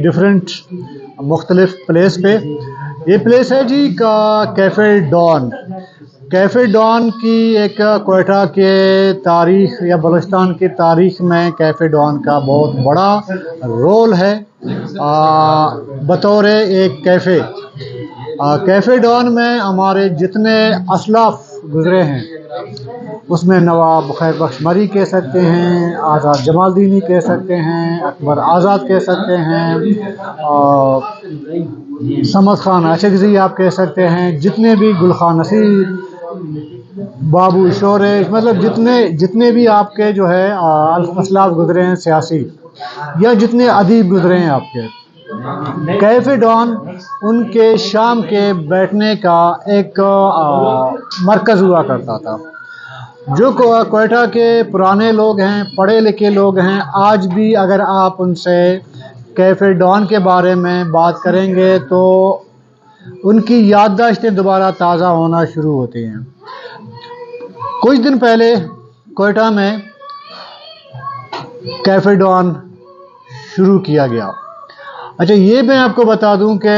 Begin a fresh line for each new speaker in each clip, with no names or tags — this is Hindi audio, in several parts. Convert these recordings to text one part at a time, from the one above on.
डिफरेंट मुख्तलिफ प्लेस पे। ये प्लेस है जी का कैफ़े डॉन। कैफ़े डॉन की एक कोयटा के तारीख़ या बलूचिस्तान की तारीख़ में कैफ़े डॉन का बहुत बड़ा रोल है बतौर एक कैफ़े। कैफ़े डॉन में हमारे जितने असलाफ गुज़रे हैं उसमें नवाब खैर बख्श मरी कह सकते हैं, आज़ाद जमालदीनी कह सकते हैं, अकबर आज़ाद कह सकते हैं, समद खान आशिकज़ई आप कह सकते हैं, जितने भी गुल खान नसीर, बाबू शोरेश, मतलब जितने भी आपके जो है असलाफ गुज़रे हैं सियासी, या जितने अदीब गुज़रे हैं आपके, कैफ़े डॉन उनके शाम के बैठने का एक मरकज़ हुआ करता था। जो कोयटा के पुराने लोग हैं, पढ़े लिखे लोग हैं, आज भी अगर आप उनसे कैफ़े डॉन के बारे में बात करेंगे तो उनकी याददाश्तें दोबारा ताज़ा होना शुरू होती हैं। कुछ दिन पहले कोयटा में कैफ़े डॉन शुरू किया गया। अच्छा, ये मैं आपको बता दूं कि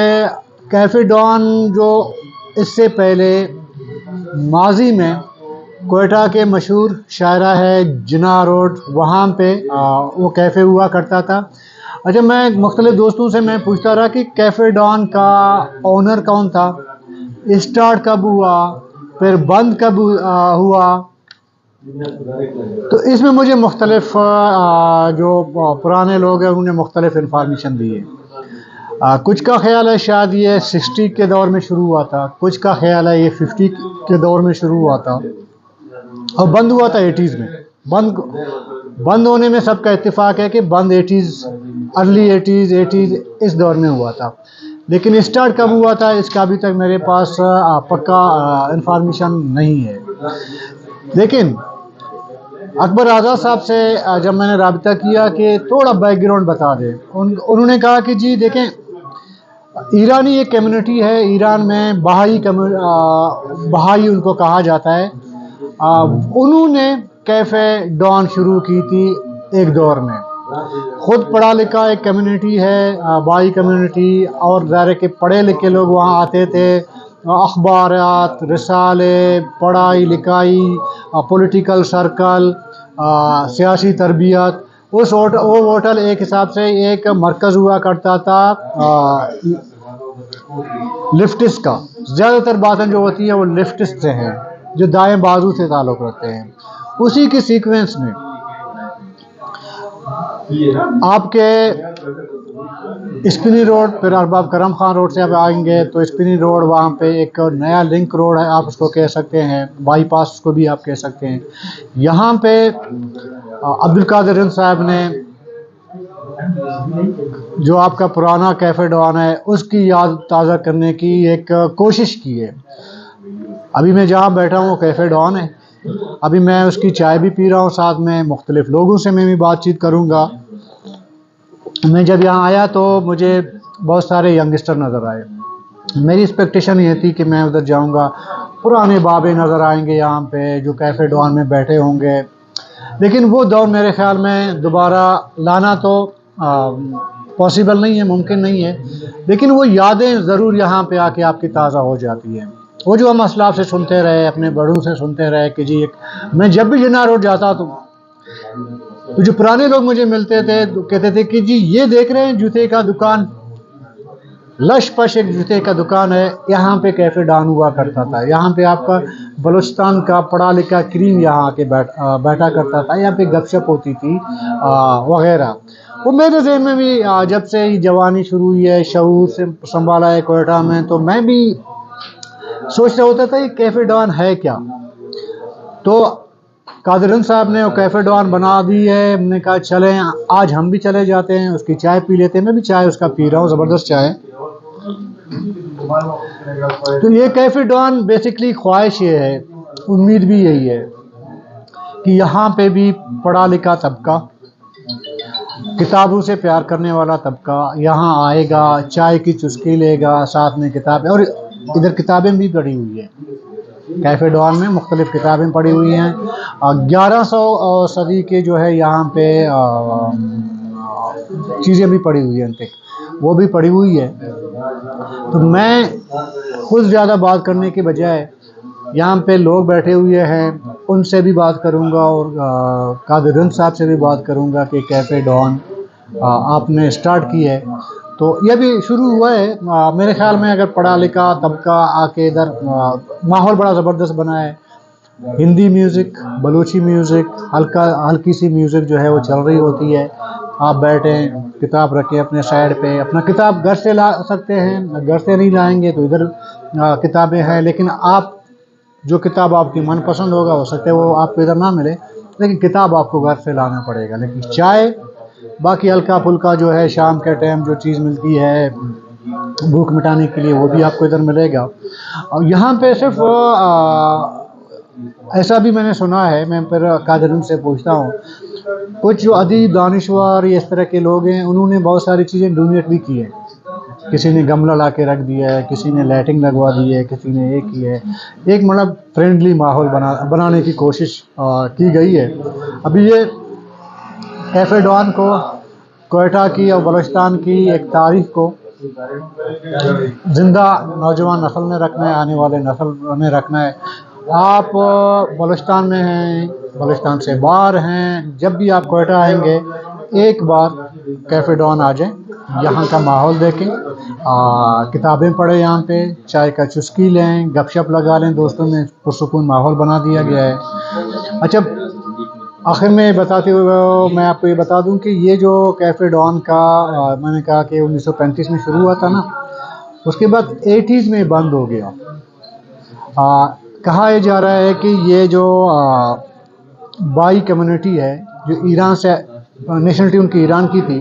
कैफ़े डॉन जो इससे पहले माजी में कोयटा के मशहूर शायरा है जिना रोड, वहाँ पे वो कैफ़े हुआ करता था। अच्छा, मैं मुख्तलिफ दोस्तों से मैं पूछता रहा कि कैफ़े डॉन का ओनर कौन था, स्टार्ट कब हुआ, फिर बंद कब हुआ। तो इसमें मुझे मुख्तलिफ जो पुराने लोग हैं उन्होंने मुख्तलिफ इंफॉर्मेशन दी है। कुछ का ख्याल है शायद ये 60 के दौर में शुरू हुआ था, कुछ का ख्याल है ये 50 के दौर में शुरू हुआ था और बंद हुआ था 80s में। बंद होने में सबका इत्तेफाक है कि बंद 80s, अर्ली 80s इस दौर में हुआ था। लेकिन स्टार्ट कब हुआ था इसका अभी तक मेरे पास पक्का इंफॉर्मेशन नहीं है। लेकिन अकबर आज़ाद साहब से जब मैंने राबिता किया कि थोड़ा बैकग्राउंड बता दें, उन्होंने कहा कि जी देखें, ईरानी एक कम्युनिटी है, ईरान में बहाई उनको कहा जाता है। उन्होंने कैफ़े डॉन शुरू की थी एक दौर में। खुद पढ़ा लिखा एक कम्युनिटी है, बहाई कम्युनिटी, और ज़ाहिर है कि पढ़े लिखे लोग वहाँ आते थे, अखबारात, रिसाले, पढ़ाई लिखाई, पॉलिटिकल सर्कल, सियासी तरबियत। वो होटल एक हिसाब से एक मरकज़ हुआ करता था लेफ्टिस्ट का। ज़्यादातर बातें जो होती हैं वो लेफ्टिस्ट से हैं, जो दाएं बाजू से ताल्लुक़ रखते हैं। उसी के सीक्वेंस में आपके स्पिनी रोड, फिर अरबाब करम खान रोड से आप आएंगे तो स्पिनी रोड, वहाँ पे एक नया लिंक रोड है, आप उसको कह सकते हैं, बाईपास उसको भी आप कह सकते हैं। यहाँ पे अब्दुल कादिर हिंद साहब ने जो आपका पुराना कैफ़े डॉन है उसकी याद ताज़ा करने की एक कोशिश की है। अभी मैं जहाँ बैठा हूँ वो कैफ़े डॉन है। अभी मैं उसकी चाय भी पी रहा हूँ, साथ में मुख्तलिफ लोगों से मैं भी बातचीत करूँगा। मैं जब यहाँ आया तो मुझे बहुत सारे यंगस्टर नज़र आए। मेरी एक्सपेक्टेशन ये थी कि मैं उधर जाऊँगा, पुराने बाबे नज़र आएंगे यहाँ पे जो कैफ़े डॉन में बैठे होंगे। लेकिन वो दौर मेरे ख़्याल में दोबारा लाना तो पॉसिबल नहीं है, मुमकिन नहीं है। लेकिन वो यादें ज़रूर यहाँ पे आके आपकी ताज़ा हो जाती हैं। वो जो हम असलाफ से सुनते रहे, अपने बड़ों से सुनते रहे कि जी मैं जब भी जिन्ना रोड जाता तो जो पुराने लोग मुझे मिलते थे तो कहते थे कि जी ये देख रहे हैं जूते का दुकान, लश पश एक जूते का दुकान है, यहाँ पे कैफ़े डॉन हुआ करता था। यहाँ पे आपका बलूचिस्तान का पढ़ा लिखा क्रीम यहाँ आके बैठा करता था, यहाँ पे गपशप होती थी वगैरह। वो मेरे ज़हन में भी जब से ही जवानी शुरू हुई है, शऊर से संभाला है कोयटा में, तो मैं भी सोच रहा होता था ये कैफ़े डॉन है क्या। तो कादिर हिंद साहब ने वो कैफ़े डॉन बना दी है। हमने कहा चलें आज हम भी चले जाते हैं, उसकी चाय पी लेते हैं। मैं भी चाय उसका पी रहा हूँ, ज़बरदस्त चाय। तो ये कैफ़े डॉन बेसिकली ख्वाहिश ये है, उम्मीद भी यही है कि यहाँ पे भी पढ़ा लिखा तबका, किताबों से प्यार करने वाला तबका यहाँ आएगा, चाय की चुस्की लेगा, साथ में किताबें, और इधर किताबें भी पड़ी हुई है। कैफ़े डॉन में मुख्तलिफ़ किताबें पड़ी हुई हैं। 1100 सदी के जो है यहाँ पे चीज़ें भी पड़ी हुई हैं। वो भी पड़ी हुई है। तो मैं खुद ज़्यादा बात करने के बजाय यहाँ पे लोग बैठे हुए हैं, उनसे भी बात करूँगा और कादिर रंद साहब से भी बात करूँगा कि कैफ़े डॉन आपने स्टार्ट की है, तो ये भी शुरू हुआ है। मेरे ख्याल में अगर पढ़ा लिखा तबका आके इधर माहौल बड़ा ज़बरदस्त बना है। हिंदी म्यूज़िक, बलूची म्यूज़िक, हल्की सी म्यूज़िक जो है वो चल रही होती है। आप बैठें, किताब रखें अपने साइड पे, अपना किताब घर से ला सकते हैं, घर से नहीं लाएंगे तो इधर किताबें हैं, लेकिन आप जो किताब आपकी मनपसंद होगा, हो सकता है वो आपको इधर ना मिले, लेकिन किताब आपको घर से लाना पड़ेगा। लेकिन चाय बाकी हल्का फुल्का जो है शाम के टाइम जो चीज़ मिलती है भूख मिटाने के लिए, वो भी आपको इधर मिलेगा। और यहाँ पे सिर्फ ऐसा भी मैंने सुना है, मैं फिर कादिर से पूछता हूँ, कुछ जो अदीब दानिश्वर इस तरह के लोग हैं, उन्होंने बहुत सारी चीज़ें डोनेट भी की है। किसी ने गमला ला के रख दिया है, किसी ने लाइटिंग लगवा दी है, किसी ने ये की है। एक मतलब फ्रेंडली माहौल बनाने की कोशिश की गई है। अभी ये कैफ़े डॉन को क्वेटा की और बलूचिस्तान की एक तारीख को ज़िंदा नौजवान नस्ल में रखना है, आने वाले नस्ल में रखना है। आप बलूचिस्तान में हैं, बलूचिस्तान से बाहर हैं, जब भी आप क्वेटा आएंगे एक बार कैफ़े डॉन आ जाएं, यहाँ का माहौल देखें, किताबें पढ़ें, यहाँ पे चाय का चुस्की लें, गपशप लगा लें, दोस्तों में पुरसुकून माहौल बना दिया गया है। अच्छा, आखिर में बताते हुए मैं आपको ये बता दूं कि ये जो कैफ़े डॉन का मैंने कहा कि 1935 में शुरू हुआ था ना, उसके बाद 80s में बंद हो गया। कहा यह जा रहा है कि ये जो बाई कम्युनिटी है, जो ईरान से नेशनलिटी उनकी ईरान की थी,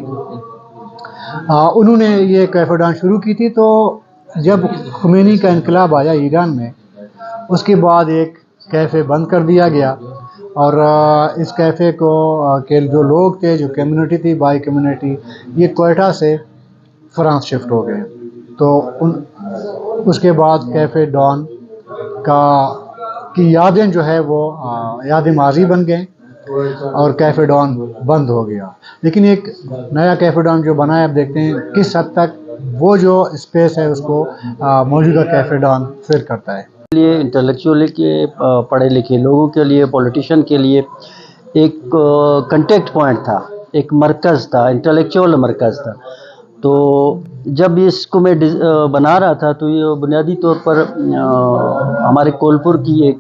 उन्होंने ये कैफ़े डॉन शुरू की थी। तो जब खुमैनी का इनकलाब आया ईरान में, उसके बाद एक कैफ़े बंद कर दिया गया और इस कैफ़े को के जो लोग थे, जो कम्युनिटी थी बाई कम्युनिटी, ये क्वेटा से फ्रांस शिफ्ट हो गए। तो उसके बाद कैफ़े डॉन की यादें जो है वो यादें माजी बन गए और कैफ़े डॉन बंद हो गया। लेकिन एक नया कैफ़े डॉन जो बना है, अब देखते हैं किस हद तक वो जो स्पेस है उसको मौजूदा कैफ़े डॉन फिल करता है।
लिए इंटेलेक्चुअली के पढ़े लिखे लोगों के लिए, पॉलिटिशियन के लिए एक कंटेक्ट पॉइंट था, एक मरकज़ था, इंटेलेक्चुअल मरकज़ था। तो जब इसको मैं बना रहा था तो ये बुनियादी तौर पर हमारे कोलपुर की एक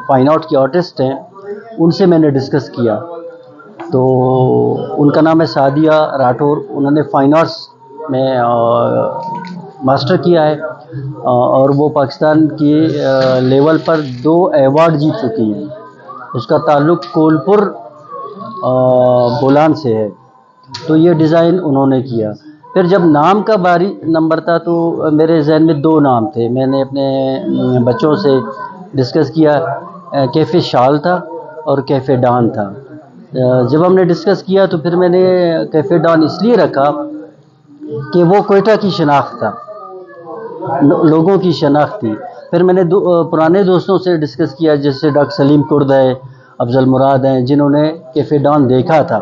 फाइन आर्ट की आर्टिस्ट हैं, उनसे मैंने डिस्कस किया। तो उनका नाम है सादिया राठौर, उन्होंने फाइन आर्ट्स में मास्टर किया है और वो पाकिस्तान के लेवल पर 2 अवार्ड जीत चुकी हैं। उसका ताल्लुक़ कोलपुर बोलान से है। तो ये डिज़ाइन उन्होंने किया। फिर जब नाम का बारी नंबर था तो मेरे जहन में 2 नाम थे। मैंने अपने बच्चों से डिस्कस किया, कैफ़े शाल था और कैफ़े डॉन था। जब हमने डिस्कस किया तो फिर मैंने कैफ़े डॉन इसलिए रखा कि वो क्वेटा की शनाख्त था, लोगों की शनाख्त थी। फिर मैंने पुराने दोस्तों से डिस्कस किया, जैसे डॉक्टर सलीम कुर्द है, अफजल मुराद हैं, जिन्होंने कैफ़े डॉन देखा था,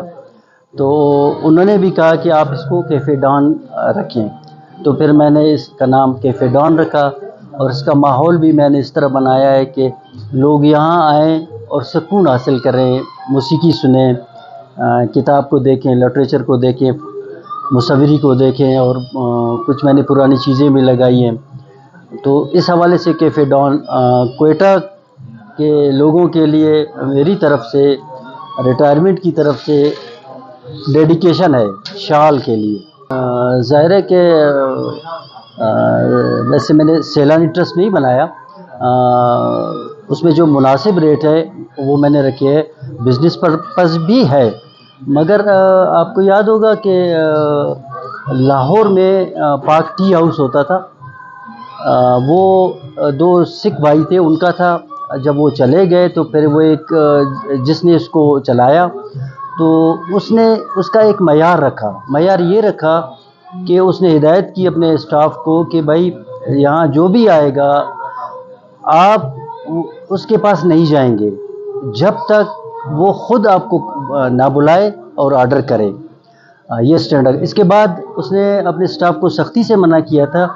तो उन्होंने भी कहा कि आप इसको कैफ़े डॉन रखें। तो फिर मैंने इसका नाम कैफ़े डॉन रखा और इसका माहौल भी मैंने इस तरह बनाया है कि लोग यहाँ आएँ और सुकून हासिल करें, मौसीकी सुनें, किताब को देखें, लिटरेचर को देखें, मुसव्विरी को देखें और कुछ मैंने पुरानी चीज़ें भी लगाई हैं। तो इस हवाले से कैफ़े डॉन क्वेटा के लोगों के लिए मेरी तरफ से, रिटायरमेंट की तरफ से डेडिकेशन है शाल के लिए। ज़ाहिर है कि वैसे मैंने सैलानी ट्रस्ट नहीं बनाया, उसमें जो मुनासिब रेट है वो मैंने रखे है, बिज़नेस पर्पज़ भी है। मगर आपको याद होगा कि लाहौर में पाक टी हाउस होता था, वो 2 सिख भाई थे, उनका था। जब वो चले गए तो फिर वो एक जिसने इसको चलाया तो उसने उसका एक मयार रखा। मयार ये रखा कि उसने हिदायत की अपने स्टाफ को कि भाई यहाँ जो भी आएगा आप उसके पास नहीं जाएंगे जब तक वो ख़ुद आपको ना बुलाए और ऑर्डर करे। ये स्टैंडर्ड। इसके बाद उसने अपने स्टाफ को सख्ती से मना किया था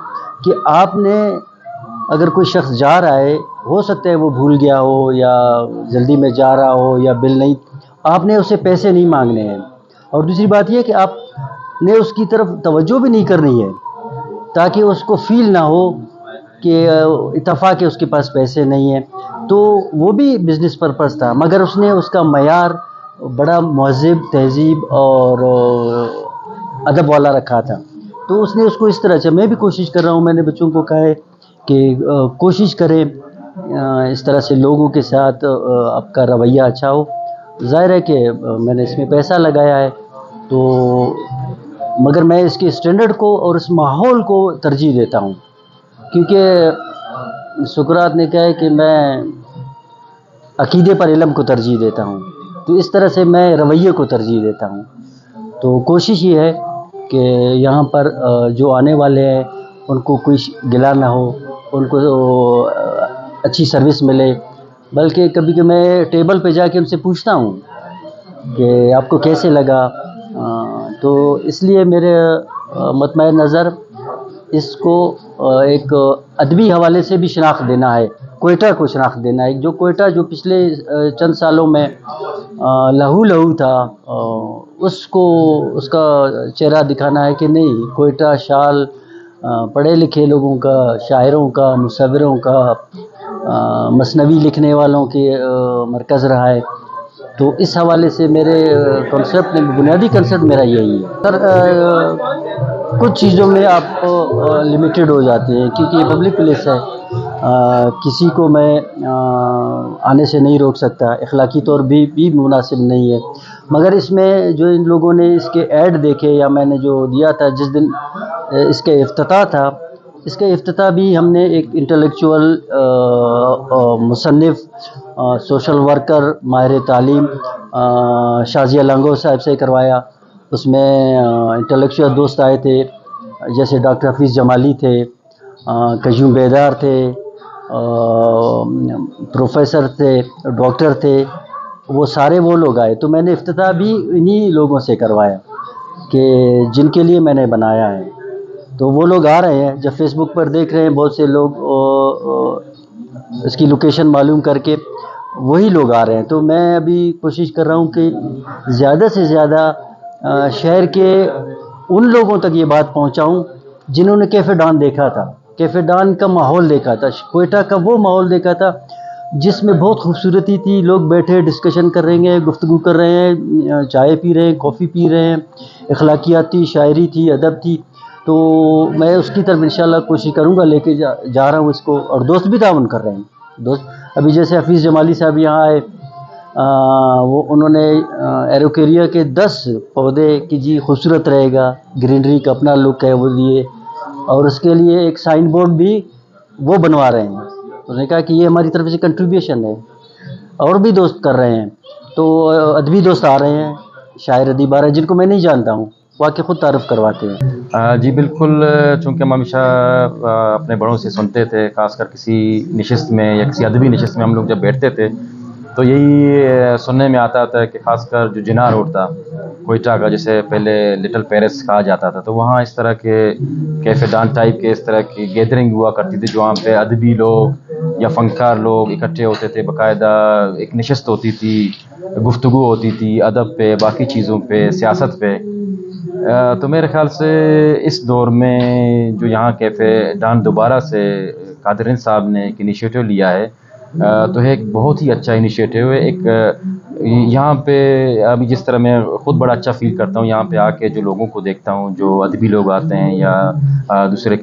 कि आपने, अगर कोई शख्स जा रहा है, हो सकता है वो भूल गया हो या जल्दी में जा रहा हो या बिल नहीं, आपने उससे पैसे नहीं मांगने हैं। और दूसरी बात यह कि आपने उसकी तरफ तवज्जो भी नहीं करनी है, ताकि उसको फील ना हो कि इत्तफाक है उसके पास पैसे नहीं हैं। तो वो भी बिज़नेस पर्पस था, मगर उसने उसका मयार बड़ा महज़िब, तहज़ीब और अदब वाला रखा था। तो उसने उसको इस तरह से, मैं भी कोशिश कर रहा हूँ, मैंने बच्चों को कहा है कि कोशिश करें इस तरह से लोगों के साथ आपका रवैया अच्छा हो। ज़ाहिर है कि मैंने इसमें पैसा लगाया है, तो मगर मैं इसके स्टैंडर्ड को और इस माहौल को तरजीह देता हूँ, क्योंकि सुकरात ने कहा है कि मैं अकीदे पर इल्म को तरजीह देता हूँ, तो इस तरह से मैं रवैये को तरजीह देता हूँ। तो कोशिश ये है कि यहाँ पर जो आने वाले हैं उनको कोई गिला ना हो, उनको अच्छी सर्विस मिले। बल्कि कभी कि मैं टेबल पे जाके उनसे पूछता हूँ कि आपको कैसे लगा। तो इसलिए मेरे मतमय नज़र इसको एक अदबी हवाले से भी शनाख्त देना है, कोयटा को शनाख्त देना है। जो कोयटा जो पिछले चंद सालों में लहू लहू था, उसको उसका चेहरा दिखाना है कि नहीं, कोयटा शाल पढ़े लिखे लोगों का, शायरों का, मुसव्विरों का, मसनवी लिखने वालों के मरकज़ रहा है। तो इस हवाले से मेरे कॉन्सेप्ट में, बुनियादी कॉन्सेप्ट मेरा यही है सर। कुछ चीज़ों में आप लिमिटेड हो जाते हैं, क्योंकि ये पब्लिक प्लेस है। किसी को मैं आने से नहीं रोक सकता, अखलाकी तौर भी मुनासिब नहीं है। मगर इसमें जो इन लोगों ने इसके ऐड देखे या मैंने जो दिया था जिस दिन इसका इफ्तिताह था, इसका इफ्तिताह भी हमने एक इंटेलेक्चुअल मुसन्निफ़, सोशल वर्कर, माहिर तालीम शाज़िया लंगो साहब से करवाया। उसमें इंटेलेक्चुअल दोस्त आए थे, जैसे डॉक्टर हफीज़ जमाली थे, कयूम बेदार थे, प्रोफेसर थे, डॉक्टर थे, वो सारे वो लोग आए। तो मैंने इफ्तिताह भी इन्हीं लोगों से करवाया कि जिनके लिए मैंने बनाया है। तो वो लोग आ रहे हैं, जब फेसबुक पर देख रहे हैं बहुत से लोग, इसकी लोकेशन मालूम करके वही लोग आ रहे हैं। तो मैं अभी कोशिश कर रहा हूँ कि ज़्यादा से ज़्यादा शहर के उन लोगों तक ये बात पहुँचाऊँ जिन्होंने कैफ़े डॉन देखा था, कैफ़े डॉन का माहौल देखा था, कोयटा का वो माहौल देखा था जिसमें बहुत खूबसूरती थी। लोग बैठे डिस्कशन कर रहे हैं, गुफ्तगू कर रहे हैं, चाय पी रहे हैं, कॉफ़ी पी रहे हैं, अखलाकियात थी, शायरी थी, अदब थी। तो मैं उसकी तरफ इंशाल्लाह कोशिश करूँगा, लेके जा रहा हूँ इसको। और दोस्त भी ताउन कर रहे हैं। दोस्त अभी जैसे हफीज़ जमाली साहब यहाँ आए, वो उन्होंने एरोकेरिया के 10 पौधे कि जी खूबसूरत रहेगा, ग्रीनरी का अपना लुक है वो लिए, और उसके लिए एक साइन बोर्ड भी वो बनवा रहे हैं। उन्होंने कहा कि ये हमारी तरफ से कंट्रीब्यूशन है। और भी दोस्त कर रहे हैं। तो अदबी दोस्त आ रहे हैं, शायर अदीब आ रहे हैं जिनको मैं नहीं जानता हूँ, वाकई ख़ुद तारुफ़ करवाते हैं।
जी बिल्कुल, चूँकि हम हमेशा अपने बड़ों से सुनते थे, ख़ासकर किसी नशिस्त में या किसी अदबी नशिस्त में हम लोग जब बैठते थे, तो यही सुनने में आता था कि ख़ासकर जो जिन्ना रोड था कोयटा का, जिसे पहले लिटिल पेरिस कहा जाता था, तो वहाँ इस तरह के कैफ़े डॉन टाइप के इस तरह की गैदरिंग हुआ करती थी, जो वहाँ पे अदबी लोग या फ़नकार लोग इकट्ठे होते थे। बाकायदा एक नशिस्त होती थी, गुफ्तगू होती थी अदब पे, बाकी चीज़ों पे, सियासत पे। तो मेरे ख़्याल से इस दौर में जो यहाँ कैफ़े डॉन दोबारा से कादरीन साहब ने एक इनिशिएटिव लिया है, तो है एक बहुत ही अच्छा इनिशिएटिव है। एक यहाँ पे अभी जिस तरह मैं ख़ुद बड़ा अच्छा फ़ील करता हूँ यहाँ पे आके, जो लोगों को देखता हूँ, जो अदबी लोग आते हैं या दूसरे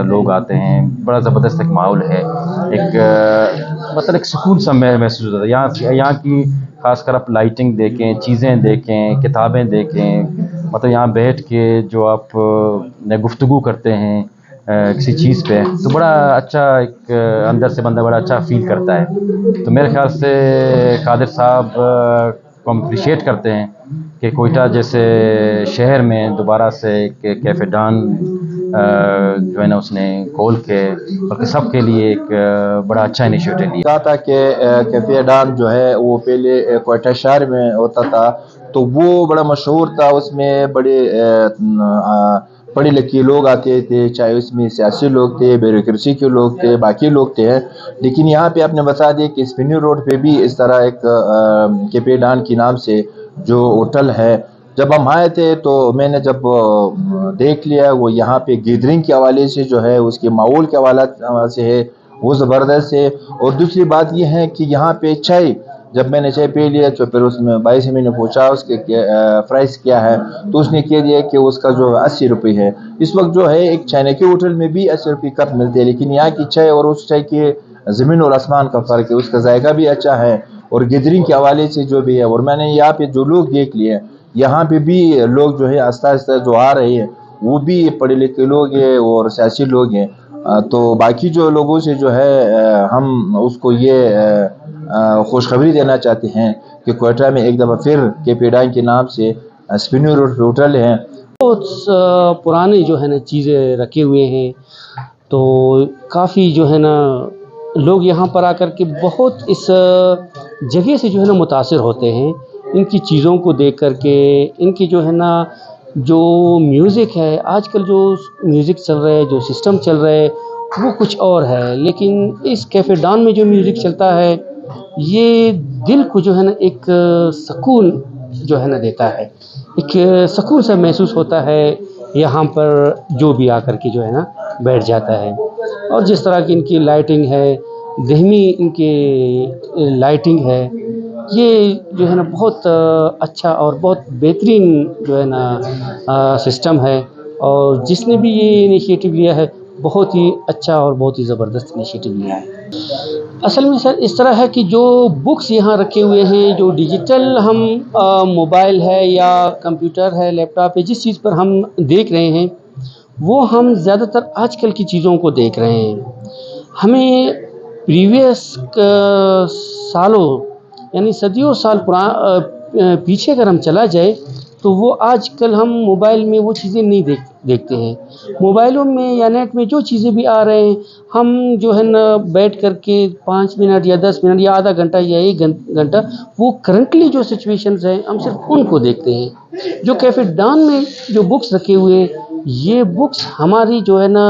लोग आते हैं, बड़ा ज़बरदस्त एक माहौल है। एक मतलब एक सुकून सा महसूस होता है यहाँ की। ख़ासकर आप लाइटिंग देखें, चीज़ें देखें, किताबें देखें, मतलब यहाँ बैठ के जो आप गुफ्तगू करते हैं किसी चीज़ पे, तो बड़ा अच्छा एक अंदर से बंदा बड़ा अच्छा फ़ील करता है। तो मेरे ख़्याल से कादिर साहब को हम अप्रिशिएट करते हैं कि कोयटा जैसे शहर में दोबारा से एक कैफ़े डॉन जो है ना उसने खोल के, बल्कि सब के लिए एक बड़ा अच्छा इनिशिएटिव लिया।
कहा था कि कैफ़े डॉन जो है वो पहले कोयटा शहर में होता था, तो वो बड़ा मशहूर था। उसमें बड़े पढ़े लिखे लोग आते थे, चाहे उसमें सियासी लोग थे, ब्यूरोक्रेसी के लोग थे, बाकी लोग थे। लेकिन यहाँ पे आपने बता दिया कि स्पिनी रोड पे भी इस तरह एक कैफे डॉन के नाम से जो होटल है, जब हम आए थे तो मैंने जब देख लिया, वो यहाँ पे गैदरिंग के हवाले से जो है, उसके माहौल के हवाले से है, वो ज़बरदस्त है। और दूसरी बात ये है कि यहाँ पे चाय, जब मैंने चाय पी लिया तो फिर उसमें भाई से मैंने पूछा उसके प्राइस क्या है, तो उसने कह दिया कि उसका जो 80 रुपये है। इस वक्त जो है एक चाइना के होटल में भी 80 रुपये कप मिलते हैं, लेकिन यहाँ की चाय और उस चाय के ज़मीन और आसमान का फ़र्क है। उसका जायका भी अच्छा है और गैदरिंग के हवाले से जो भी है। और मैंने यहाँ पे जो लोग देख लिए, यहाँ पे भी लोग जो है आस्ता आस्ता जो आ रहे हैं, वो भी पढ़े लिखे लोग हैं और सियासी लोग हैं। तो बाकी जो लोगों से जो है हम उसको ये खुशखबरी देना चाहते हैं कि क्वेटा में एक दफ़ा फिर कैफे डॉन के नाम से स्पिनी रोड होटल है।
बहुत पुराने जो है ना चीज़ें रखे हुए हैं, तो काफ़ी जो है ना लोग यहाँ पर आकर के बहुत इस जगह से जो है ना मुतासिर होते हैं, इनकी चीज़ों को देख कर के। इनकी जो है ना जो म्यूज़िक है, आजकल जो म्यूज़िक चल रहा है, जो सिस्टम चल रहा है, वो कुछ और है। लेकिन इस कैफ़े डॉन में जो म्यूज़िक चलता है, ये दिल को जो है ना एक सुकून जो है ना देता है, एक सुकून सा महसूस होता है यहाँ पर जो भी आकर के जो है ना बैठ जाता है। और जिस तरह की इनकी लाइटिंग है, धीमी इनकी लाइटिंग है, ये जो है ना बहुत अच्छा और बहुत बेहतरीन जो है ना सिस्टम है। और जिसने भी ये इनिशिएटिव लिया है, बहुत ही अच्छा और बहुत ही ज़बरदस्त इनिशिएटिव लिया है। असल में सर इस तरह है कि जो बुक्स यहाँ रखे हुए हैं, जो डिजिटल हम मोबाइल है या कंप्यूटर है, लैपटॉप है, जिस चीज़ पर हम देख रहे हैं, वो हम ज़्यादातर आजकल की चीज़ों को देख रहे हैं। हमें प्रीवियस सालों यानी सदियों साल पीछे अगर हम चला जाए, तो वो आजकल हम मोबाइल में वो चीज़ें नहीं देखते हैं। मोबाइलों में या नेट में जो चीज़ें भी आ रहे हैं, हम जो है ना बैठ कर के 5 मिनट या 10 मिनट या आधा घंटा या 1 घंटा, वो करंटली जो सिचुएशंस हैं, हम सिर्फ उनको देखते हैं। जो कैफ़े डॉन में जो बुक्स रखे हुए हैं, ये बुक्स हमारी जो है ना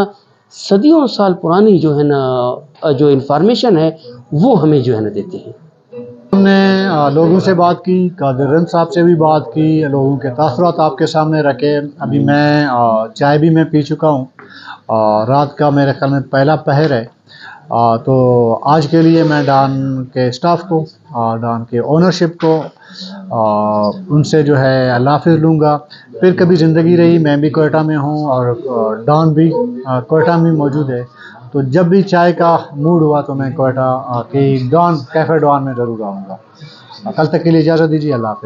सदियों साल पुरानी जो है ना जो इन्फॉर्मेशन है, वो हमें जो है ना देते हैं।
हमने लोगों से बात की, कादिर रंद साहब से भी बात की, लोगों के तासुरात आपके सामने रखे। अभी मैं चाय भी मैं पी चुका हूँ, रात का मेरे ख्याल में पहला पहर है। तो आज के लिए मैं डॉन के स्टाफ को, डॉन के ओनरशिप को, उनसे जो है अल्लाह हाफ़िज़ लूँगा। फिर कभी ज़िंदगी रही, मैं भी क्वेटा में हूँ और डॉन भी क्वेटा में मौजूद है, तो जब भी चाय का मूड हुआ तो मैं क्वेटा की डॉन कैफ़े डॉन में ज़रूर आऊँगा। कल तक के लिए इजाज़त दीजिए। अल्लाह हाफ़िज़।